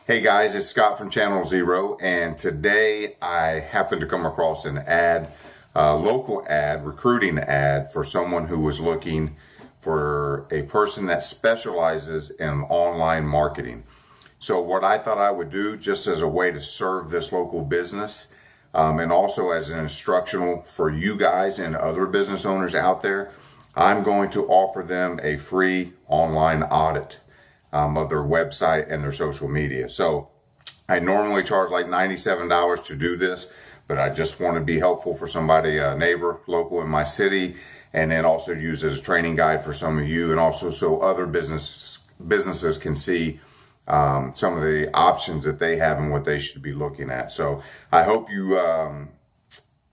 Hey guys, it's Scott from Channel Zero, and today I happened to come across an ad, local ad, recruiting ad for someone who was looking for a person that specializes in online marketing. So what I thought I would do, just as a way to serve this local business, and also as an instructional for you guys and other business owners out there, I'm going to offer them a free online audit of their website and their social media. So I normally charge like $97 to do this, but I just want to be helpful for somebody, a neighbor, local in my city, and then also use it as a training guide for some of you, and also so other businesses can see some of the options that they have and what they should be looking at. So I hope you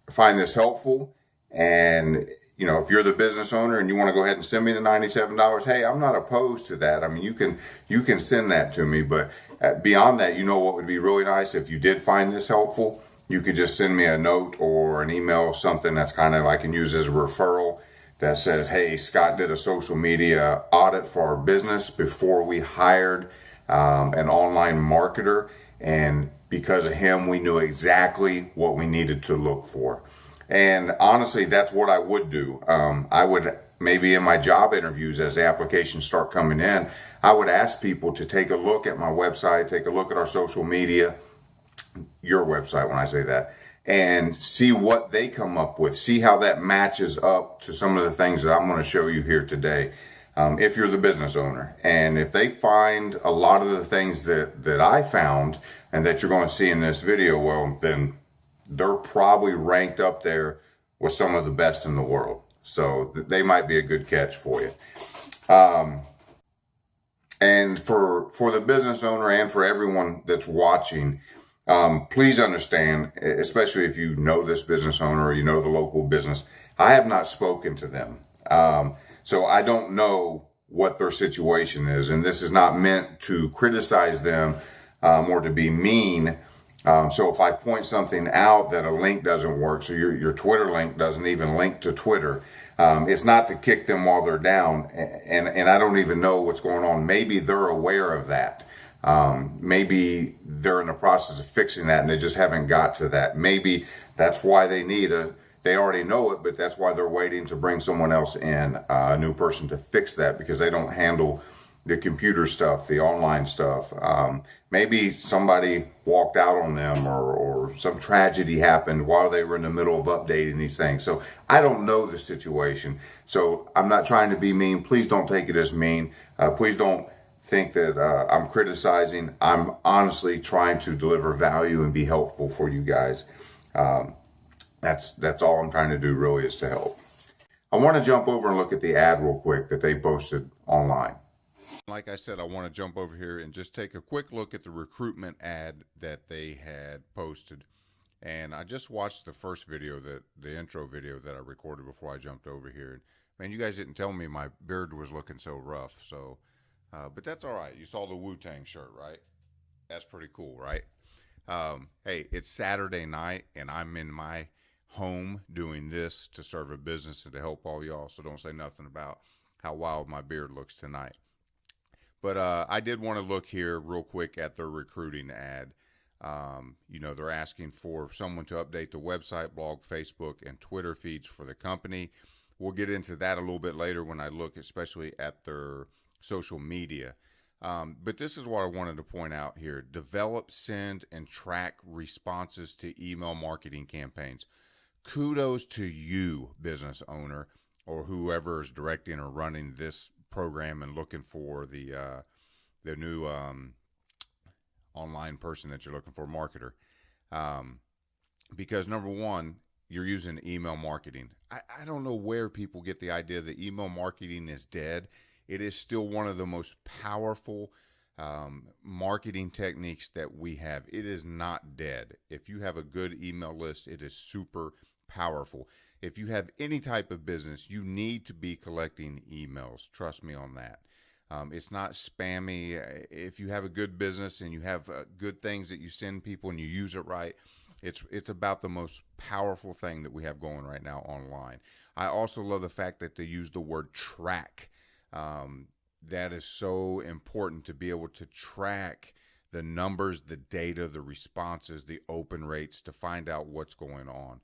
find this helpful. And if you're the business owner and you want to go ahead and send me the $97, hey, I'm not opposed to that. I mean, you can send that to me, but beyond that, what would be really nice if you did find this helpful, you could just send me a note or an email, something that's kind of I can use as a referral that says, hey, Scott did a social media audit for our business before we hired an online marketer, and because of him, we knew exactly what we needed to look for. And honestly, that's what I would do. I would maybe in my job interviews, as the applications start coming in, I would ask people to take a look at my website, take a look at our social media, your website when I say that, and see what they come up with, see how that matches up to some of the things that I'm going to show you here today. If you're the business owner, and if they find a lot of the things that I found and that you're going to see in this video, well, then they're probably ranked up there with some of the best in the world. So they might be a good catch for you. And for the business owner and for everyone that's watching, please understand, especially if you know this business owner or you know the local business, I have not spoken to them. So I don't know what their situation is. And this is not meant to criticize them or to be mean. So if I point something out that a link doesn't work, so your Twitter link doesn't even link to Twitter, it's not to kick them while they're down. And I don't even know what's going on. Maybe they're aware of that. Maybe they're in the process of fixing that and they just haven't got to that. Maybe that's why they already know it, but that's why they're waiting to bring someone else in, a new person to fix that, because they don't handle the computer stuff, the online stuff. Maybe somebody walked out on them or some tragedy happened while they were in the middle of updating these things. So I don't know the situation. So I'm not trying to be mean. Please don't take it as mean. Please don't think that I'm criticizing. I'm honestly trying to deliver value and be helpful for you guys. That's all I'm trying to do really, is to help. I want to jump over and look at the ad real quick that they posted online. Like I said, I want to jump over here and just take a quick look at the recruitment ad that they had posted. And I just watched the first video, the intro video that I recorded before I jumped over here. Man, you guys didn't tell me my beard was looking so rough. So, but that's all right. You saw the Wu-Tang shirt, right? That's pretty cool, right? Hey, it's Saturday night and I'm in my home doing this to serve a business and to help all y'all. So don't say nothing about how wild my beard looks tonight. But I did want to look here real quick at their recruiting ad. They're asking for someone to update the website, blog, Facebook, and Twitter feeds for the company. We'll get into that a little bit later when I look especially at their social media. But this is what I wanted to point out here. Develop, send, and track responses to email marketing campaigns. Kudos to you, business owner, or whoever is directing or running this program and looking for the new online person that you're looking for, marketer. Because number one, you're using email marketing. I don't know where people get the idea that email marketing is dead. It is still one of the most powerful marketing techniques that we have. It is not dead. If you have a good email list, it is super powerful. If you have any type of business, you need to be collecting emails. Trust me on that. It's not spammy. If you have a good business and you have good things that you send people and you use it right, it's about the most powerful thing that we have going right now online. I also love the fact that they use the word track. That is so important, to be able to track the numbers, the data, the responses, the open rates to find out what's going on.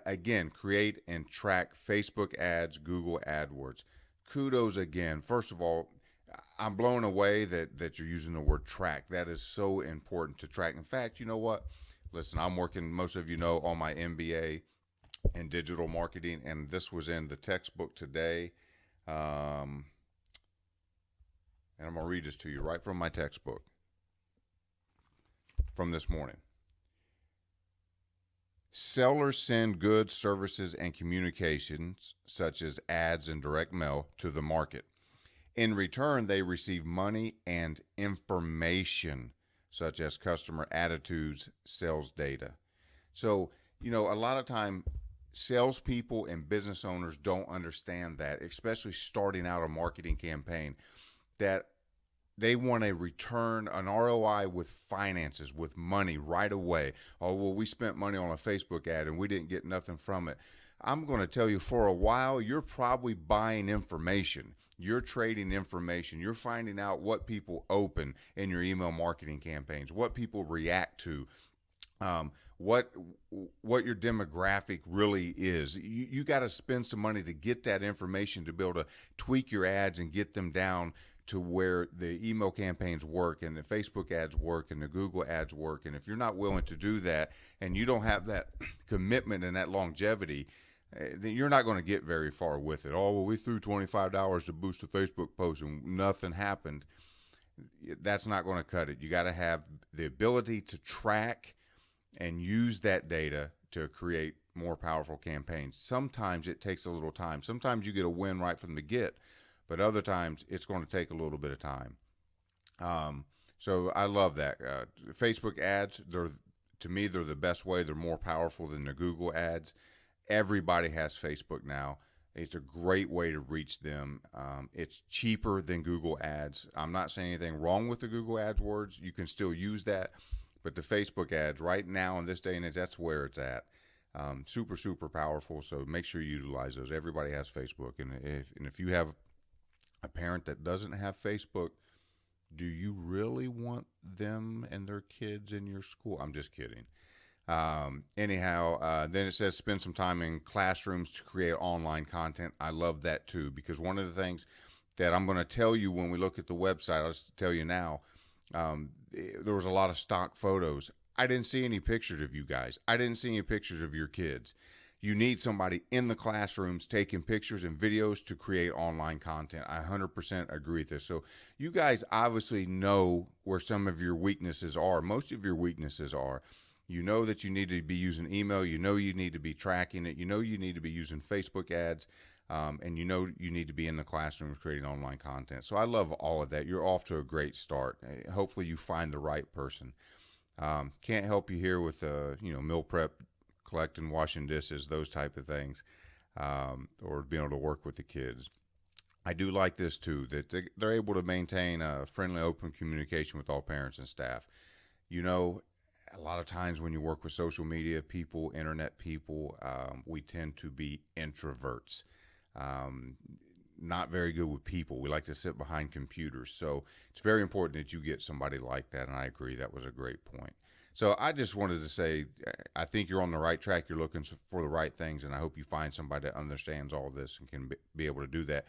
Again, create and track Facebook ads, Google AdWords. Kudos again. First of all, I'm blown away that you're using the word track. That is so important to track. In fact, you know what? Listen, I'm working, most of you know, on my MBA in digital marketing, and this was in the textbook today. And I'm going to read this to you right from my textbook from this morning. Sellers send goods, services, and communications, such as ads and direct mail, to the market. In return, they receive money and information, such as customer attitudes, sales data. So, a lot of time, salespeople and business owners don't understand that, especially starting out a marketing campaign, that they want a return, an ROI with finances, with money right away. Oh, well, we spent money on a Facebook ad and we didn't get nothing from it. I'm going to tell you, for a while, you're probably buying information. You're trading information. You're finding out what people open in your email marketing campaigns, what people react to, what your demographic really is. You got to spend some money to get that information to be able to tweak your ads and get them down to where the email campaigns work and the Facebook ads work and the Google ads work. And if you're not willing to do that and you don't have that commitment and that longevity, then you're not going to get very far with it. Oh, well, we threw $25 to boost a Facebook post and nothing happened. That's not going to cut it. You got to have the ability to track and use that data to create more powerful campaigns. Sometimes it takes a little time. Sometimes you get a win right from the get, but other times it's going to take a little bit of time. So I love that. Facebook ads, to me, they're the best way. They're more powerful than the Google ads. Everybody has Facebook now. It's a great way to reach them. It's cheaper than Google ads. I'm not saying anything wrong with the Google AdWords. You can still use that. But the Facebook ads right now in this day and age, that's where it's at. Super, super powerful. So make sure you utilize those. Everybody has Facebook. And if you have a parent that doesn't have Facebook, do you really want them and their kids in your school? I'm just kidding. Anyhow, then it says spend some time in classrooms to create online content. I love that too, because one of the things that I'm going to tell you when we look at the website, I'll just tell you now, there was a lot of stock photos. I didn't see any pictures of you guys. I didn't see any pictures of your kids. You need somebody in the classrooms taking pictures and videos to create online content. I 100% agree with this. So you guys obviously know where some of your weaknesses are. Most of your weaknesses are. You know that you need to be using email. You know you need to be tracking it. You know you need to be using Facebook ads. And you know you need to be in the classrooms creating online content. So I love all of that. You're off to a great start. Hopefully you find the right person. Can't help you here with meal prep, collecting, washing dishes, those type of things, or being able to work with the kids. I do like this too, that they're able to maintain a friendly, open communication with all parents and staff. A lot of times when you work with social media people, internet people, we tend to be introverts. Not very good with people. We like to sit behind computers. So it's very important that you get somebody like that. And I agree, that was a great point. So I just wanted to say, I think you're on the right track. You're looking for the right things. And I hope you find somebody that understands all this and can be able to do that.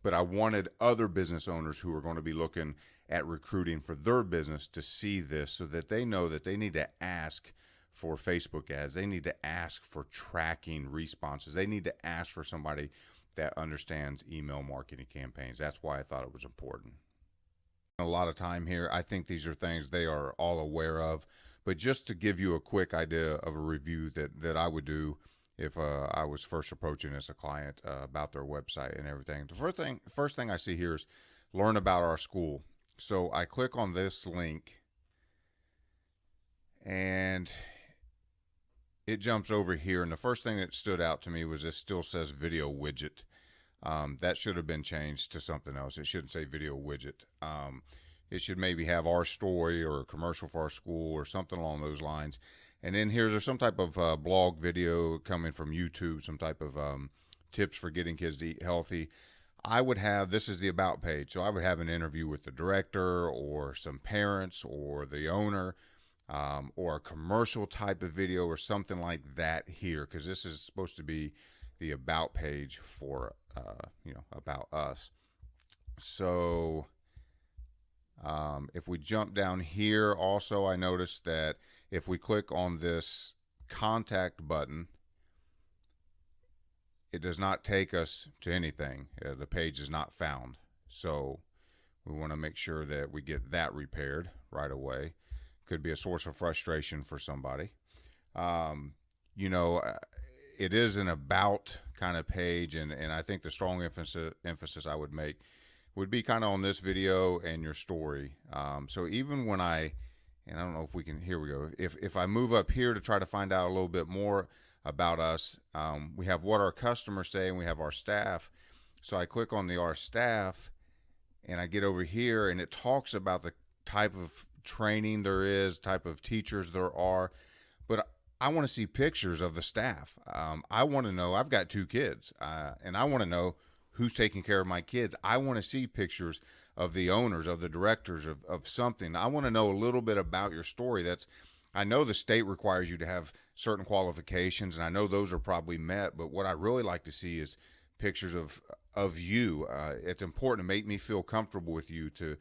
But I wanted other business owners who are going to be looking at recruiting for their business to see this, so that they know that they need to ask for Facebook ads. They need to ask for tracking responses. They need to ask for somebody that understands email marketing campaigns. That's why I thought it was important. A lot of time here. I think these are things they are all aware of, but just to give you a quick idea of a review that I would do if I was first approaching as a client about their website and everything. The first thing I see here is learn about our school. So I click on this link and it jumps over here. And the first thing that stood out to me was this still says video widget. That should have been changed to something else. It shouldn't say video widget. It should maybe have our story or a commercial for our school or something along those lines. And then here's some type of blog video coming from YouTube, some type of tips for getting kids to eat healthy. I would have, this is the about page. So I would have an interview with the director or some parents or the owner, or a commercial type of video or something like that here, because this is supposed to be the about page for, about us. So if we jump down here, also, I noticed that if we click on this contact button, it does not take us to anything. The page is not found. So we want to make sure that we get that repaired right away. Could be a source of frustration for somebody. Um, you know, it is an about kind of page, and I think the strong emphasis I would make would be kind of on this video and your story. So even when and I don't know if we can, here we go. If I move up here to try to find out a little bit more about us, we have what our customers say and we have our staff. So I click on the our staff and I get over here and it talks about the type of training there is, type of teachers there are. But I want to see pictures of the staff. I want to know, I've got 2 kids, and I want to know who's taking care of my kids. I want to see pictures of the owners, of the directors, of something. I want to know a little bit about your story. I know the state requires you to have certain qualifications, and I know those are probably met, but what I really like to see is pictures of you. It's important to make me feel comfortable with you, to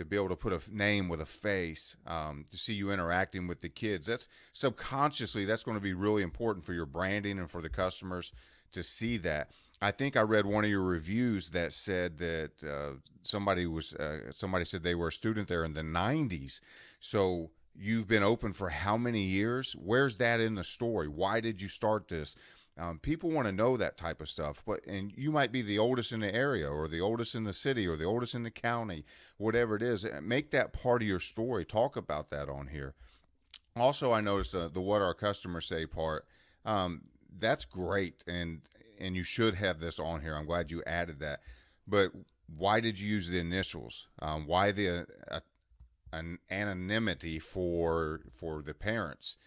be able to put a name with a face, to see you interacting with the kids. That's subconsciously, that's going to be really important for your branding and for the customers to see that. I think I read one of your reviews that said that somebody said they were a student there in the 90s. So you've been open for how many years? Where's that in the story? Why did you start this? People want to know that type of stuff, and you might be the oldest in the area or the oldest in the city or the oldest in the county, whatever it is. Make that part of your story. Talk about that on here. Also, I noticed the what our customers say part. That's great, and you should have this on here. I'm glad you added that. But why did you use the initials? Why the an anonymity for the parents?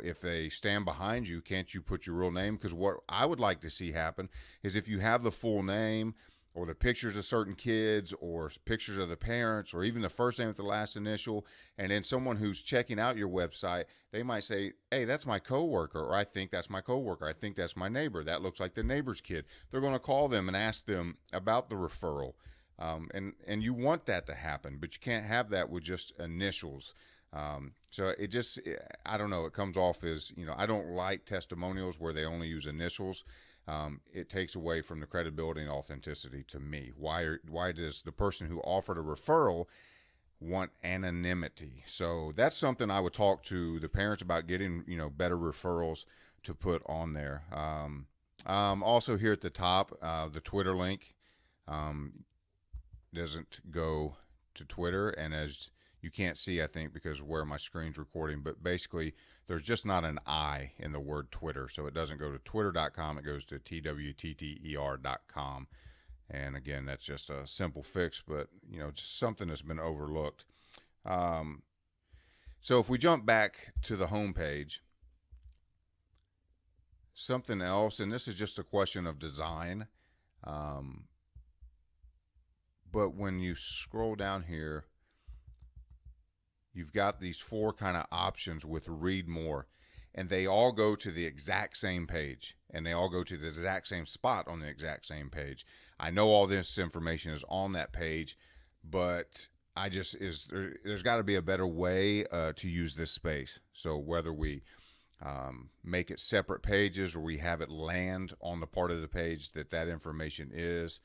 If they stand behind you, can't you put your real name? Because what I would like to see happen is if you have the full name or the pictures of certain kids or pictures of the parents or even the first name with the last initial, and then someone who's checking out your website, they might say, hey, that's my coworker, or I think that's my coworker. I think that's my neighbor. That looks like the neighbor's kid. They're going to call them and ask them about the referral. And you want that to happen, but you can't have that with just initials. So it just, I don't know, it comes off as, I don't like testimonials where they only use initials. It takes away from the credibility and authenticity to me. Why does the person who offered a referral want anonymity? So that's something I would talk to the parents about, getting, better referrals to put on there. Also here at the top, the Twitter link, doesn't go to Twitter, and as you can't see, I think, because of where my screen's recording, but basically there's just not an I in the word Twitter. So it doesn't go to twitter.com. It goes to twtter.com. And again, that's just a simple fix, but, just something that's been overlooked. So if we jump back to the home page, something else, and this is just a question of design. But when you scroll down here, you've got these 4 kind of options with read more, and they all go to the exact same page, and they all go to the exact same spot on the exact same page. I know all this information is on that page, but there's got to be a better way to use this space. So whether we make it separate pages or we have it land on the part of the page that information is,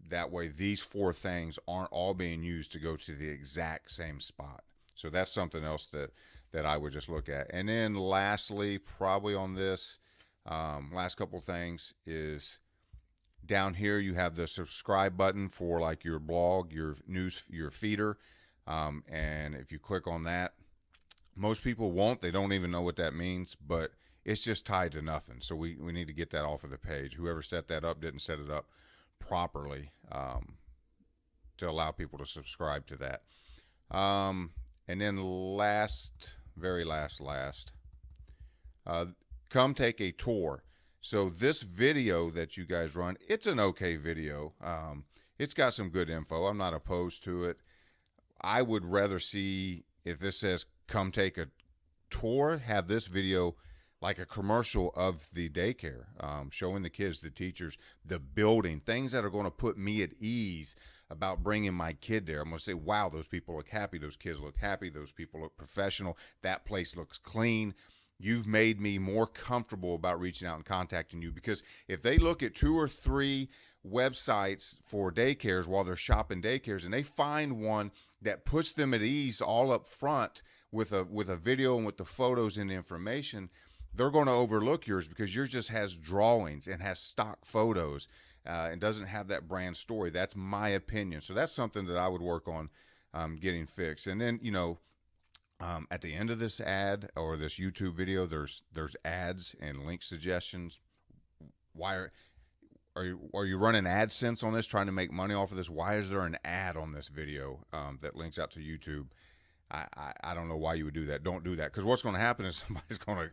that way these 4 things aren't all being used to go to the exact same spot. So that's something else that I would just look at. And then lastly, probably on this, last couple things is down here you have the subscribe button for like your blog, your news, your feeder. And if you click on that, most people won't. They don't even know what that means, but it's just tied to nothing. So we need to get that off of the page. Whoever set that up didn't set it up properly to allow people to subscribe to that. And then very last, come take a tour. So this video that you guys run, it's an okay video. It's got some good info. I'm not opposed to it. I would rather see, if this says come take a tour, have this video like a commercial of the daycare, showing the kids, the teachers, the building, things that are going to put me at ease about bringing my kid there. I'm going to say, wow, those people look happy. Those kids look happy. Those people look professional. That place looks clean. You've made me more comfortable about reaching out and contacting you, because if they look at 2 or 3 websites for daycares while they're shopping daycares and they find one that puts them at ease all up front with a video and with the photos and the information, they're going to overlook yours because yours just has drawings and has stock photos and doesn't have that brand story. That's my opinion. So that's something that I would work on getting fixed. And then, at the end of this ad or this YouTube video, there's ads and link suggestions. Why are you running AdSense on this, trying to make money off of this? Why is there an ad on this video that links out to YouTube? I don't know why you would do that. Don't do that, because what's going to happen is somebody's going to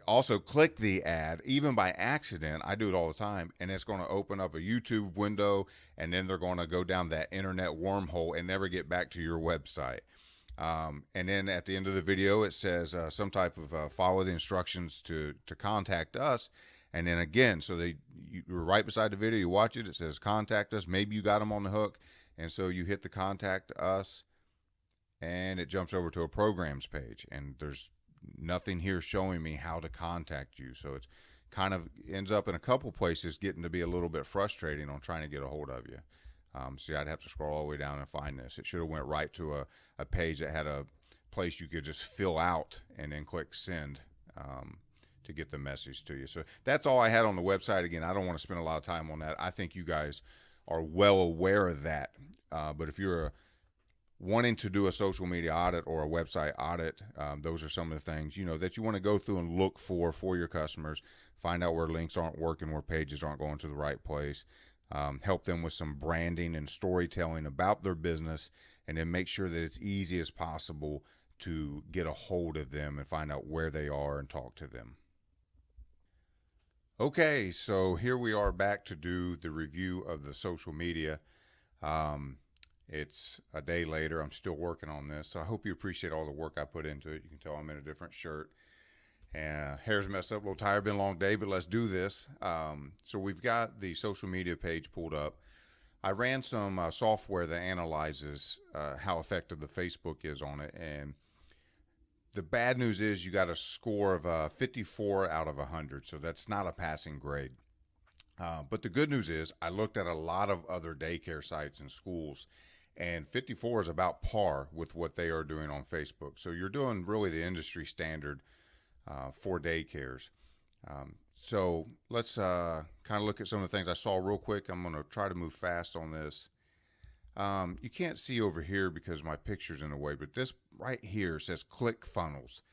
also click the ad, even by accident. I do it all the time, and it's going to open up a YouTube window, and then they're going to go down that internet wormhole and never get back to your website. And then at the end of the video, it says some type of follow the instructions to contact us. And then again, so you're right beside the video, you watch it, it says contact us. Maybe you got them on the hook, and so you hit the contact us, and it jumps over to a programs page, and there's nothing here showing me how to contact you. So it's kind of ends up in a couple places getting to be a little bit frustrating on trying to get a hold of you. See, I'd have to scroll all the way down and find this. It should have went right to a page that had a place you could just fill out and then click send to get the message to you. So that's all I had on the website. Again, I don't want to spend a lot of time on that. I think you guys are well aware of that. But if you're wanting to do a social media audit or a website audit, those are some of the things, that you want to go through and look for your customers, find out where links aren't working, where pages aren't going to the right place, help them with some branding and storytelling about their business, and then make sure that it's easy as possible to get a hold of them and find out where they are and talk to them. Okay, so here we are back to do the review of the social media. It's a day later. I'm still working on this, so I hope you appreciate all the work I put into it. You can tell I'm in a different shirt, and hair's messed up, a little tired, been a long day, but let's do this. So we've got the social media page pulled up. I ran some software that analyzes how effective the Facebook is on it, and the bad news is you got a score of 54 out of 100, so that's not a passing grade. But the good news is I looked at a lot of other daycare sites and schools, and 54 is about par with what they are doing on Facebook. So you're doing really the industry standard for daycares. So let's kind of look at some of the things I saw real quick. I'm going to try to move fast on this. You can't see over here because my picture's in the way, but this right here says click funnels.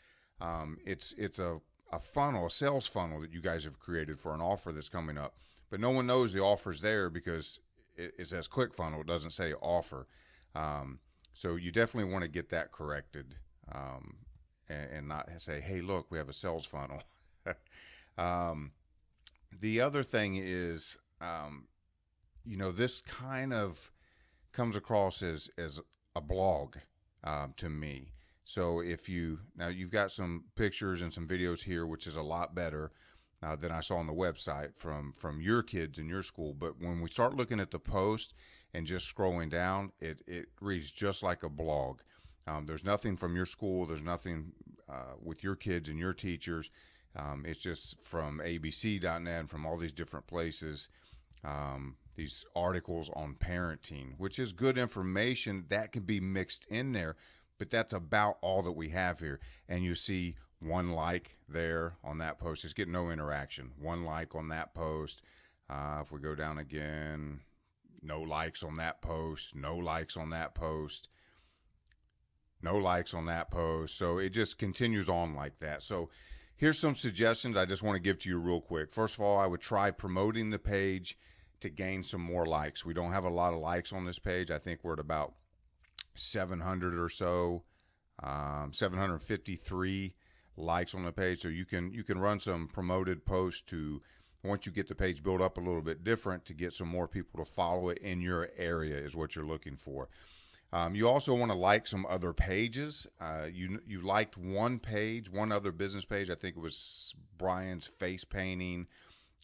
It's a funnel, a sales funnel that you guys have created for an offer that's coming up, but no one knows the offer's there because it says click funnel. It doesn't say offer. So you definitely want to get that corrected, and not say, hey, look, we have a sales funnel. The other thing is, this kind of comes across as a blog to me. So you've got some pictures and some videos here, which is a lot better than I saw on the website from your kids in your school. But when we start looking at the post and just scrolling down, it reads just like a blog. There's nothing from your school. There's nothing with your kids and your teachers. It's just from abc.net, from all these different places. These articles on parenting, which is good information that can be mixed in there, but that's about all that we have here. And you see one like there on that post. It's getting no interaction. One like on that post. If we go down again, no likes on that post, no likes on that post, no likes on that post. So it just continues on like that. So here's some suggestions I just want to give to you real quick. First of all, I would try promoting the page to gain some more likes. We don't have a lot of likes on this page. I think we're at about 700 or so, 753 likes on the page. So you can run some promoted posts to once you get the page built up a little bit different, to get some more people to follow it in your area is what you're looking for. You also want to like some other pages. You liked one page, one other business page. I think it was Brian's face painting,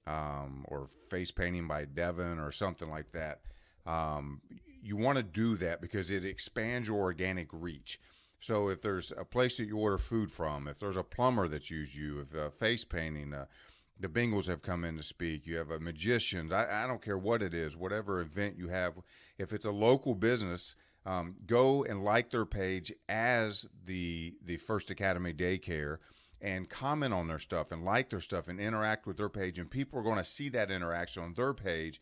or face painting by Devin or something like that. You want to do that because it expands your organic reach. So if there's a place that you order food from, if there's a plumber that's used you, if face painting, the Bengals have come in to speak, you have a magicians, I don't care what it is, whatever event you have, if it's a local business, go and like their page as the First Academy Daycare, and comment on their stuff and like their stuff and interact with their page, and people are going to see that interaction on their page.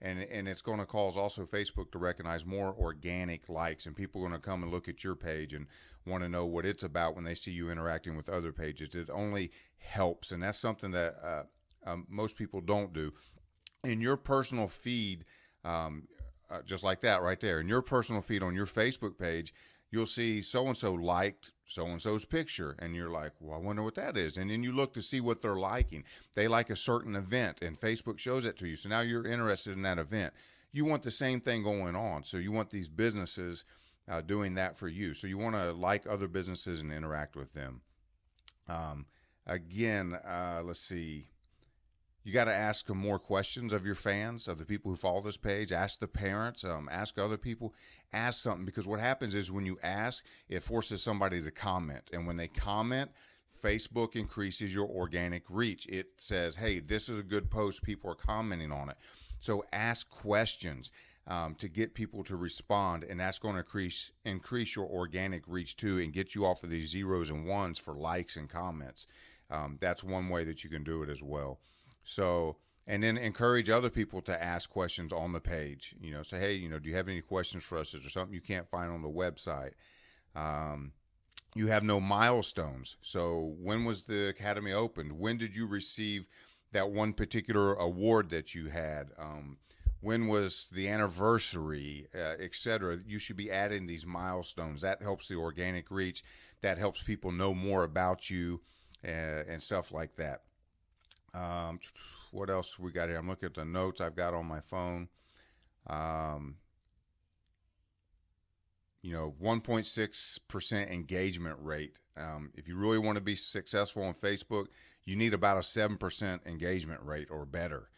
And it's going to cause also Facebook to recognize more organic likes, and people are going to come and look at your page and want to know what it's about when they see you interacting with other pages. It only helps, and that's something that most people don't do. In your personal feed, just like that right there, in your personal feed on your Facebook page, you'll see so-and-so liked so-and-so's picture, and you're like, well, I wonder what that is. And then you look to see what they're liking. They like a certain event, and Facebook shows it to you. So now you're interested in that event. You want the same thing going on. So you want these businesses doing that for you. So you want to like other businesses and interact with them. Let's see. You got to ask them more questions of your fans, of the people who follow this page. Ask the parents, ask other people, ask something, because what happens is when you ask, it forces somebody to comment. And when they comment, Facebook increases your organic reach. It says, hey, this is a good post. People are commenting on it. So ask questions to get people to respond, and that's going to increase your organic reach too, and get you off of these zeros and ones for likes and comments. That's one way that you can do it as well. So, and then encourage other people to ask questions on the page. Say, hey, do you have any questions for us? Is there something you can't find on the website? You have no milestones. So when was the Academy opened? When did you receive that one particular award that you had? When was the anniversary, etc.? You should be adding these milestones. That helps the organic reach. That helps people know more about you and stuff like that. What else we got here? I'm looking at the notes I've got on my phone. 1.6% engagement rate. If you really want to be successful on Facebook, you need about a 7% engagement rate or better.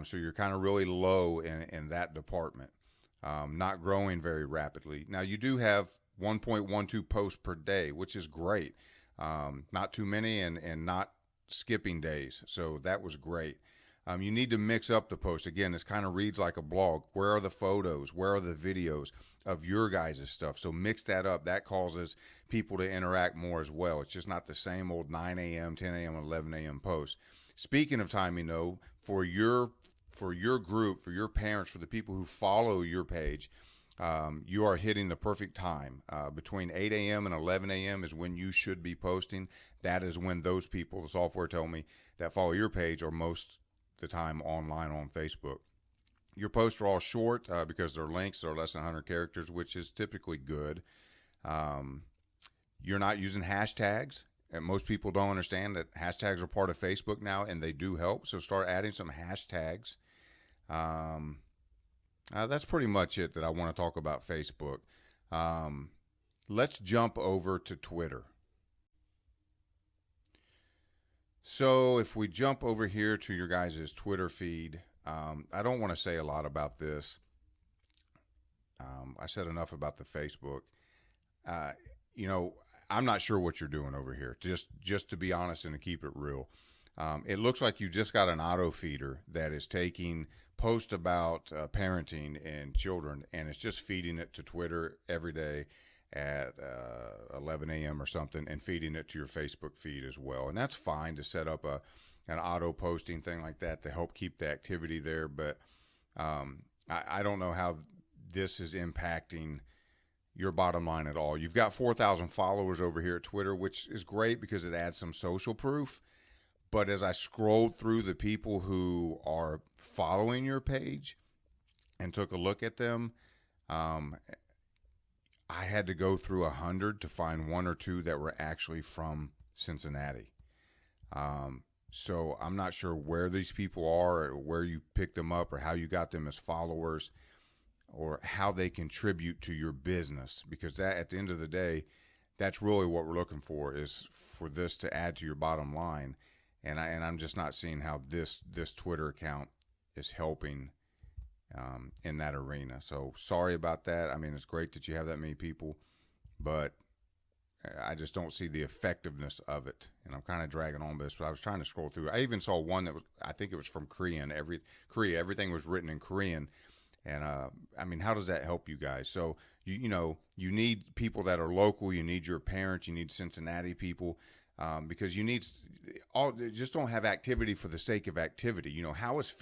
So you're kind of really low in that department, not growing very rapidly. Now you do have 1.12 posts per day, which is great. Not too many and not skipping days. So that was great. You need to mix up the post. Again, this kind of reads like a blog. Where are the photos? Where are the videos of your guys' stuff? So mix that up. That causes people to interact more as well. It's just not the same old 9 a.m., 10 a.m., 11 a.m. posts. Speaking of timing, though, for your group, for your parents, for the people who follow your page, you are hitting the perfect time. Between 8 a.m. and 11 a.m. is when you should be posting. That is when those people, the software told me, that follow your page are most the time online on Facebook. Your posts are all short because their links are less than 100 characters, which is typically good. You're not using hashtags. And most people don't understand that hashtags are part of Facebook now, and they do help. So start adding some hashtags. That's pretty much it that I want to talk about Facebook. Let's jump over to Twitter. So if we jump over here to your guys' Twitter feed, I don't want to say a lot about this. I said enough about the Facebook. I'm not sure what you're doing over here, just to be honest and to keep it real. It looks like you just got an auto feeder that is taking posts about parenting and children, and it's just feeding it to Twitter every day at 11 a.m. or something, and feeding it to your Facebook feed as well. And that's fine to set up an auto posting thing like that to help keep the activity there. But I don't know how this is impacting your bottom line at all. You've got 4,000 followers over here at Twitter, which is great because it adds some social proof. But as I scrolled through the people who are following your page and took a look at them, I had to go through 100 to find one or two that were actually from Cincinnati. So I'm not sure where these people are, or where you picked them up, or how you got them as followers, or how they contribute to your business. Because that, at the end of the day, that's really what we're looking for, is for this to add to your bottom line. And I'm just not seeing how this Twitter account is helping in that arena. So sorry about that. I mean, it's great that you have that many people, but I just don't see the effectiveness of it. And I'm kind of dragging on this, but I was trying to scroll through. I even saw one that was, I think it was from Korean. Everything was written in Korean. And I mean, how does that help you guys? So you know, you need people that are local. You need your parents. You need Cincinnati people, because you need just don't have activity for the sake of activity. You know, how is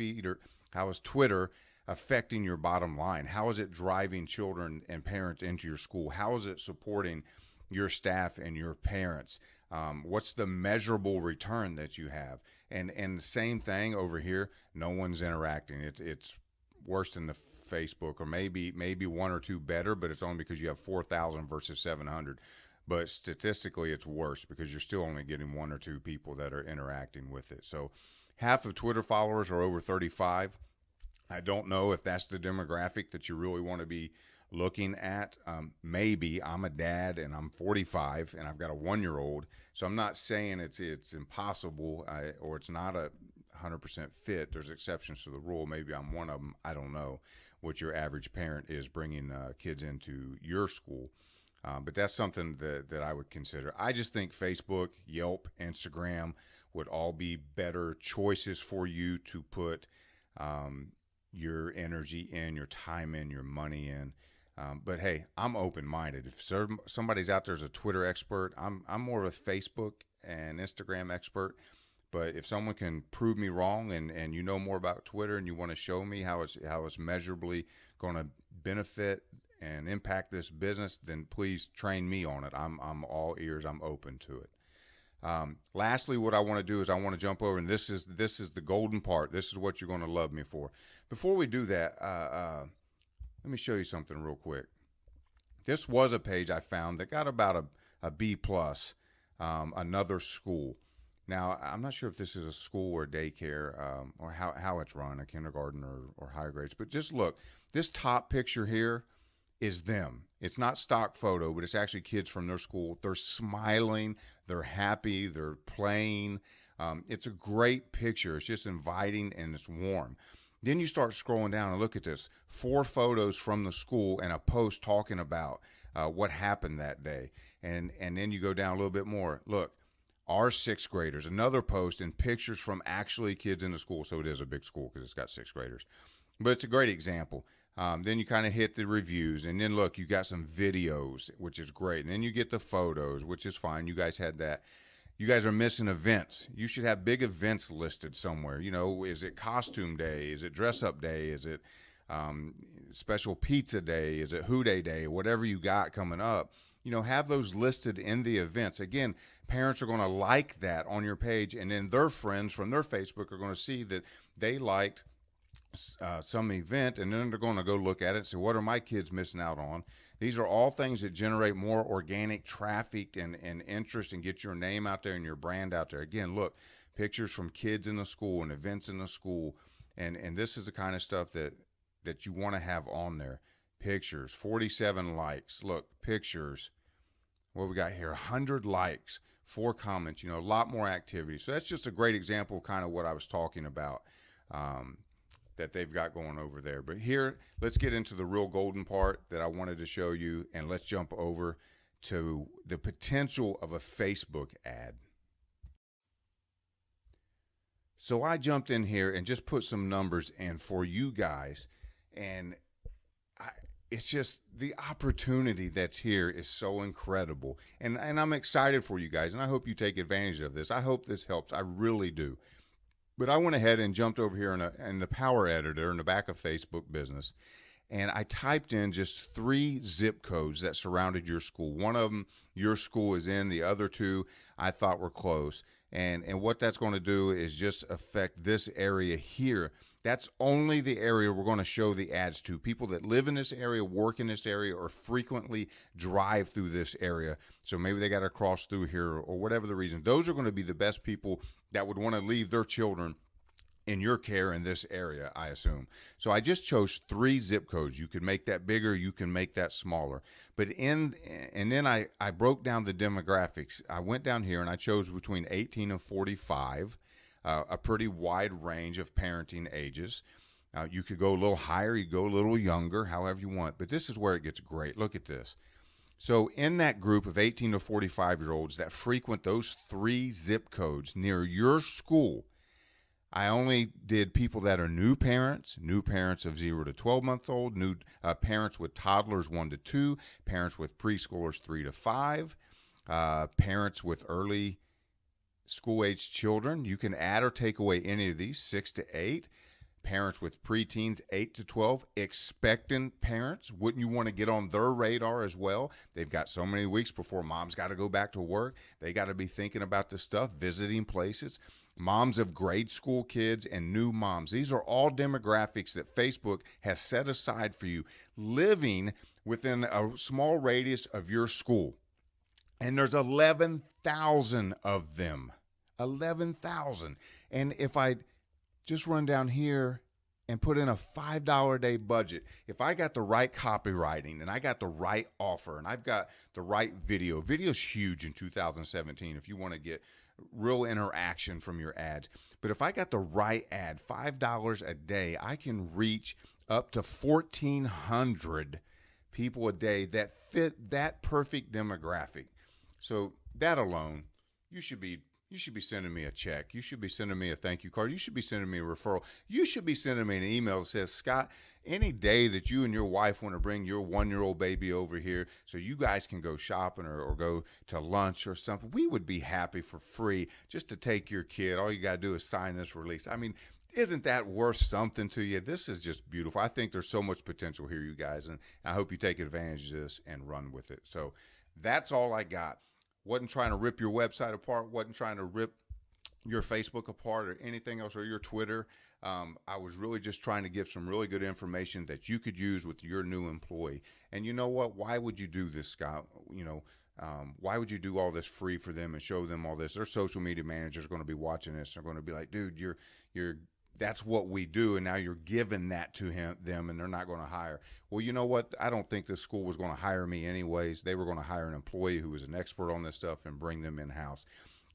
how is Twitter affecting your bottom line? How is it driving children and parents into your school? How is it supporting your staff and your parents? What's the measurable return that you have? And the same thing over here. No one's interacting. It's worse than the Facebook, or maybe one or two better, but it's only because you have 4,000 versus 700. But statistically, it's worse because you're still only getting one or two people that are interacting with it. So half of Twitter followers are over 35. I don't know if that's the demographic that you really want to be looking at. Maybe. I'm a dad and I'm 45 and I've got a 1-year-old. So I'm not saying it's impossible, or it's not a 100% fit. There's exceptions to the rule. Maybe I'm one of them. I don't know what your average parent is bringing kids into your school. But that's something that I would consider. I just think Facebook, Yelp, Instagram would all be better choices for you to put your energy in, your time in, your money in. But hey, I'm open-minded. If somebody's out there as a Twitter expert, I'm more of a Facebook and Instagram expert. But if someone can prove me wrong, and you know more about Twitter, and you want to show me how it's measurably going to benefit and impact this business, then please train me on it. I'm all ears. I'm open to it. Lastly, what I want to do is I want to jump over, and this is the golden part. This is what you're going to love me for. Before we do that, let me show you something real quick. This was a page I found that got about a B plus, another school. Now, I'm not sure if this is a school or daycare, or how it's run, a kindergarten or higher grades. But just look, this top picture here is them. It's not stock photo, but it's actually kids from their school. They're smiling, they're happy, they're playing. It's a great picture. It's just inviting and it's warm. Then you start scrolling down and look at this. 4 photos from the school and a post talking about what happened that day. And then you go down a little bit more. Look. Our 6th graders, another post, and pictures from actually kids in the school. So it is a big school because it's got 6th graders. But it's a great example. Then you kind of hit the reviews. And then, look, you got some videos, which is great. And then you get the photos, which is fine. You guys had that. You guys are missing events. You should have big events listed somewhere. You know, is it costume day? Is it dress up day? Is it special pizza day? Is it Hoo Day Day? Whatever you got coming up. You know, have those listed in the events. Again, parents are going to like that on your page, and then their friends from their Facebook are going to see that they liked some event, and then they're going to go look at it and say, what are my kids missing out on? These are all things that generate more organic traffic and interest and get your name out there and your brand out there. Again, look, pictures from kids in the school and events in the school, and this is the kind of stuff that you want to have on there. Pictures, 47 likes. Look, pictures. What we got here, 100 likes, 4 comments, you know, a lot more activity. So that's just a great example of kind of what I was talking about that they've got going over there. But here, let's get into the real golden part that I wanted to show you, and let's jump over to the potential of a Facebook ad. So I jumped in here and just put some numbers in for you guys, and it's just the opportunity that's here is so incredible. And I'm excited for you guys, and I hope you take advantage of this. I hope this helps. I really do. But I went ahead and jumped over here in the Power Editor in the back of Facebook Business, and I typed in just 3 zip codes that surrounded your school. One of them your school is in, the other 2 I thought were close. And what that's going to do is just affect this area here. That's only the area we're going to show the ads to. People that live in this area, work in this area, or frequently drive through this area. So maybe they got to cross through here or whatever the reason. Those are going to be the best people that would want to leave their children in your care in this area, I assume. So I just chose 3 zip codes. You can make that bigger, you can make that smaller. And then I broke down the demographics. I went down here and I chose between 18 and 45, a pretty wide range of parenting ages. You could go a little higher, you go a little younger, however you want. But this is where it gets great. Look at this. So in that group of 18 to 45-year-olds that frequent those 3 zip codes near your school, I only did people that are new parents of 0 to 12-month-old, new parents with toddlers 1 to 2, parents with preschoolers 3 to 5, parents with early school-age children. You can add or take away any of these, 6 to 8. Parents with preteens 8 to 12, expectant parents. Wouldn't you want to get on their radar as well? They've got so many weeks before mom's got to go back to work. They got to be thinking about this stuff, visiting places. Moms of grade school kids and new moms. These are all demographics that Facebook has set aside for you, living within a small radius of your school. And there's 11,000 of them. 11,000. And if I just run down here and put in a $5 a day budget, if I got the right copywriting and I got the right offer and I've got the right video, video's huge in 2017 if you want to get real interaction from your ads. But if I got the right ad, $5 a day, I can reach up to 1,400 people a day that fit that perfect demographic. So that alone, you should be sending me a check. You should be sending me a thank you card. You should be sending me a referral. You should be sending me an email that says, Scott, any day that you and your wife want to bring your 1-year-old baby over here so you guys can go shopping or go to lunch or something, we would be happy for free just to take your kid. All you got to do is sign this release. I mean, isn't that worth something to you? This is just beautiful. I think there's so much potential here, you guys, and I hope you take advantage of this and run with it. So that's all I got. Wasn't trying to rip your website apart, wasn't trying to rip your Facebook apart or anything else, or your Twitter. I was really just trying to give some really good information that you could use with your new employee. And you know what? Why would you do this, Scott? Why would you do all this free for them and show them all this? Their social media managers are going to be watching this. They're going to be like, dude, you're that's what we do, and now you're giving that to them, and they're not going to hire. Well, you know what? I don't think this school was going to hire me anyways. They were going to hire an employee who was an expert on this stuff and bring them in-house.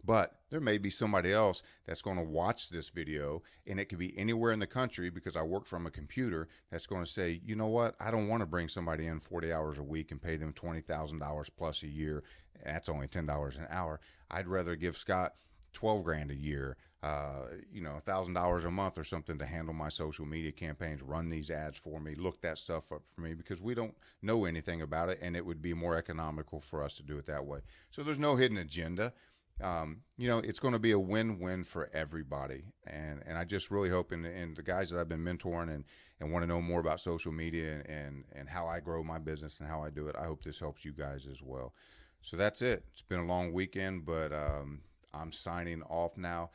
But there may be somebody else that's going to watch this video, and it could be anywhere in the country because I work from a computer, that's going to say, you know what? I don't want to bring somebody in 40 hours a week and pay them $20,000 plus a year. That's only $10 an hour. I'd rather give Scott $12,000 a year, $1,000 a month or something to handle my social media campaigns, run these ads for me, look that stuff up for me, because we don't know anything about it, and it would be more economical for us to do it that way. So there's no hidden agenda. It's going to be a win-win for everybody. And I just really hope, and the guys that I've been mentoring and want to know more about social media and how I grow my business and how I do it, I hope this helps you guys as well. So that's it. It's been a long weekend, but I'm signing off now.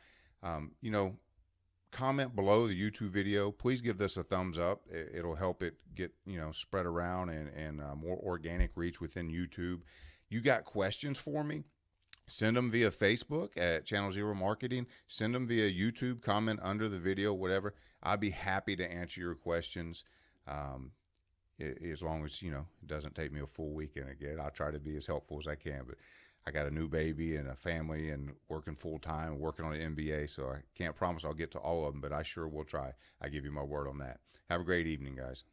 Comment below the YouTube video. Please give this a thumbs up. It'll help it get, spread around and more organic reach within YouTube. You got questions for me? Send them via Facebook at Channel Zero Marketing. Send them via YouTube. Comment under the video, whatever. I'd be happy to answer your questions. As long as, it doesn't take me a full weekend again. I'll try to be as helpful as I can. But I got a new baby and a family and working full time, working on an MBA. So I can't promise I'll get to all of them, but I sure will try. I give you my word on that. Have a great evening, guys.